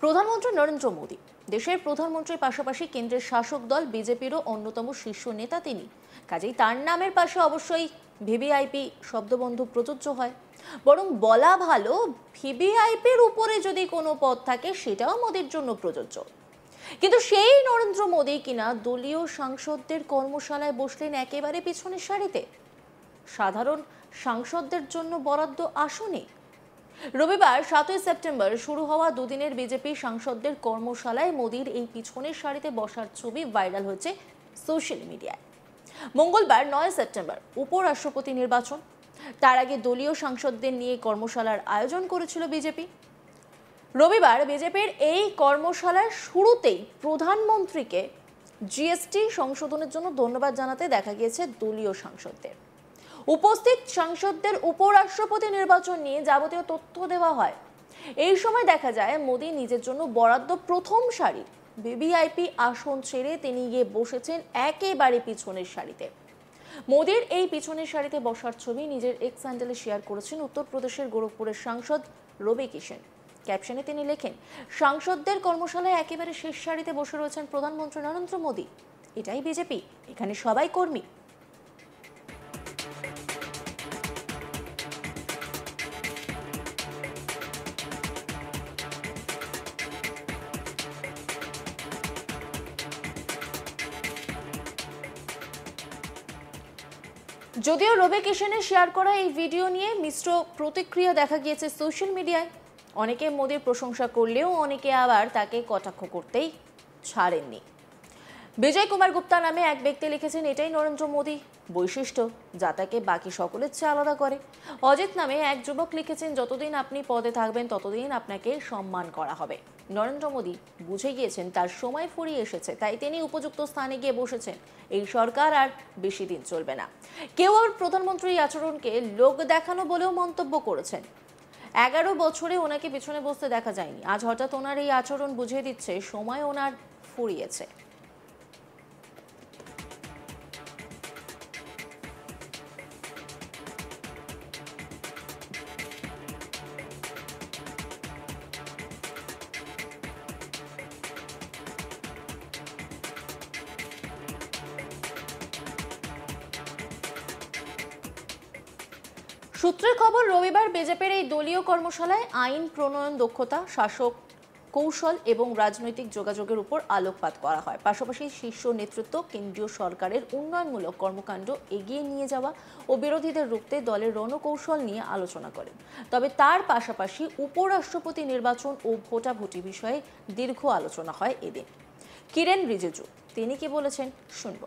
প্রধানমন্ত্রী নরেন্দ্র মোদী দেশের প্রধানমন্ত্রীর পাশাপাশি কেন্দ্রের শাসক দল বিজেপিরও অন্যতম শীর্ষ নেতা তিনি। কাজেই তার নামের পাশে অবশ্যই ভিভিআইপি শব্দবন্ধ প্রযোজ্য হয়। বরং বলা ভালো, ভিভিআইপির উপরে যদি কোনো পদ থাকে সেটাও মোদীর জন্য প্রযোজ্য। কিন্তু সেই নরেন্দ্র মোদী কিনা দলীয় সাংসদদের কর্মশালায় বসলেন একেবারে পিছনের সারিতে, সাধারণ সাংসদদের জন্য বরাদ্দ আসনে। রবিবার 7 সেপ্টেম্বর শুরু হওয়া দুদিনের বিজেপি সাংসদদের কর্মশালায় মোদীর এই পিছনের সারিতে বসার ছবি ভাইরাল হয়েছে সোশ্যাল মিডিয়ায়। মঙ্গলবার 9 সেপ্টেম্বর উপরাষ্ট্রপতি নির্বাচন, তার আগে দলীয় সাংসদদের নিয়ে কর্মশালার আয়োজন করেছিল বিজেপি। রবিবার বিজেপির এই কর্মশালার শুরুতেই প্রধানমন্ত্রীকে জিএসটি সংশোধনের জন্য ধন্যবাদ জানাতে দেখা গিয়েছে দলীয় সাংসদদের। উপস্থিত সাংসদদের উপরাষ্ট্রপতি নির্বাচন নিয়ে যাবতীয় তথ্য দেওয়া হয়। এই সময় দেখা যায় মোদী নিজের জন্য বরাদ্দ প্রথম সারির ভিভিআইপি আসন ছেড়ে তিনি গিয়ে বসেছেন একেবারে পিছনের সারিতে। মোদীর এই পিছনের সারিতে বসার ছবি নিজের এক্স হ্যান্ডেলে শেয়ার করেছেন উত্তরপ্রদেশের গোরখপুরের সাংসদ রবি কিষেন। ক্যাপশনে তিনি লেখেন, সাংসদদের কর্মশালায় একেবারে শেষ সারিতে বসে রয়েছেন প্রধানমন্ত্রী নরেন্দ্র মোদী। এটাই বিজেপি, এখানে সবাই কর্মী। যদিও রবি কিষেনের শেয়ার করা এই ভিডিও নিয়ে মিশ্র প্রতিক্রিয়া দেখা গিয়েছে সোশ্যাল মিডিয়ায়। অনেকে মোদীর প্রশংসা করলেও অনেকে আবার তাকে কটাক্ষ করতেই ছাড়েননি। বিজয় কুমার গুপ্তা নামে এক ব্যক্তি লিখেছেন, এটাই নরেন্দ্র মোদী বৈশিষ্ট্য, যা তাকে বাকি সকলের চেয়ে আলাদা করে। অজিত নামে এক যুবক লিখেছেন, যতদিন আপনি পদে থাকবেন ততদিন আপনাকে সম্মান করা হবে। নরেন্দ্র মোদী বুঝে গিয়েছেন তার সময় ফুরিয়ে এসেছে, তাই তিনি উপযুক্ত স্থানে গিয়ে বসেছেন। এই সরকার আর বেশি দিন চলবে না। কেউ আর প্রধানমন্ত্রীর আচরণকে লোক দেখানো বলেও মন্তব্য করেছেন। 11 বছরে ওনাকে পিছনে বসতে দেখা যায়নি, আজ হঠাৎ ওনার এই আচরণ বুঝিয়ে দিচ্ছে সময় ওনার ফুরিয়েছে। সূত্রের খবর, রবিবার বিজেপির এই দলীয় কর্মশালায় আইন প্রণয়ন দক্ষতা, শাসক কৌশল এবং রাজনৈতিক যোগাযোগের উপর আলোকপাত করা হয়। পাশাপাশি শীর্ষ নেতৃত্ব কেন্দ্রীয় সরকারের উন্নয়নমূলক কর্মকাণ্ড এগিয়ে নিয়ে যাওয়া ও বিরোধীদের রুখতে দলের রণকৌশল নিয়ে আলোচনা করেন। তবে তার পাশাপাশি উপরাষ্ট্রপতি নির্বাচন ও ভোটাভুটি বিষয়ে দীর্ঘ আলোচনা হয় এদিন। কিরেন রিজিজু তিনি কি বলেছেন শুনব।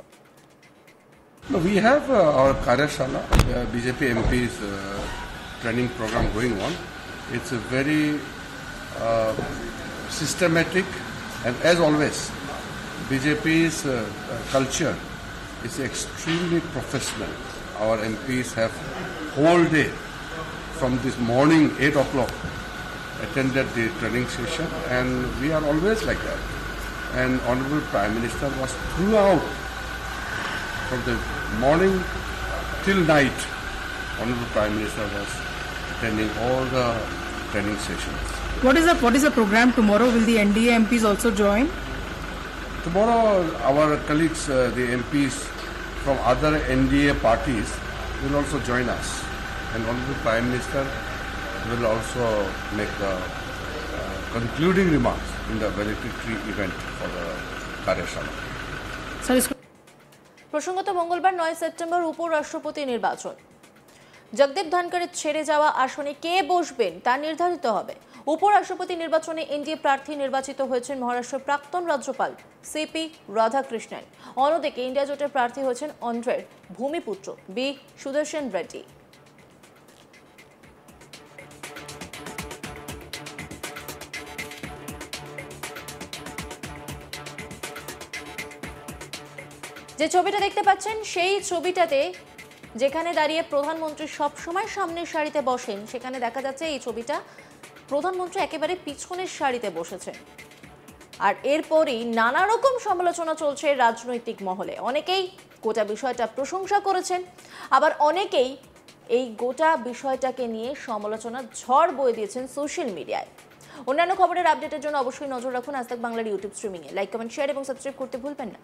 No, we have our Karyashala, BJP MP's training program going on. It's a very systematic, and as always, BJP's culture is extremely professional. Our MPs have whole day from this morning 8 o'clock attended the training session, and we are always like that. And Honorable Prime Minister was throughout, from the morning till night, Honorable Prime Minister was attending all the training sessions. What is the program tomorrow? Will the NDA MPs also join? Tomorrow, our colleagues, the MPs from other NDA parties, will also join us, and Honorable Prime Minister will also make the concluding remarks in the valedictory event for the Karyashala. প্রসঙ্গত, মঙ্গলবার 9 September উপরাষ্ট্রপতি নির্বাচন। জগদীপ ধনকরের ছেড়ে যাওয়া আসনে কে বসবেন তা নির্ধারিত হবে। উপরাষ্ট্রপতি নির্বাচনে এনডিএ প্রার্থী নির্বাচিত হয়েছেন মহারাষ্ট্রের প্রাক্তন রাজ্যপাল সিপি রাধাকৃষ্ণন। অন্যদিকে ইন্ডিয়া জোটের প্রার্থী হয়েছেন অন্ধ্রের ভূমিপুত্র বি সুদর্শন রেড্ডি। যে ছবিটা দেখতে পাচ্ছেন সেই ছবিটাতে যেখানে দাঁড়িয়ে প্রধানমন্ত্রী সবসময় সামনের সারিতে বসেন, সেখানে দেখা যাচ্ছে এই ছবিটা প্রধানমন্ত্রী একেবারে পিছনের সারিতে বসেছেন। আর এরপরই নানা রকম সমালোচনা চলছে রাজনৈতিক মহলে। অনেকেই গোটা বিষয়টা প্রশংসা করেছেন, আবার অনেকেই এই গোটা বিষয়টাকে নিয়ে সমালোচনার ঝড় বয়ে দিয়েছেন সোশ্যাল মিডিয়ায়। অন্যান্য খবরের আপডেটের জন্য অবশ্যই নজর রাখুন আজ তাক বাংলার ইউটিউব স্ট্রিমিংয়ে। লাইক, কমেন্ট, শেয়ার এবং সাবস্ক্রাইব করতে ভুলবেন না।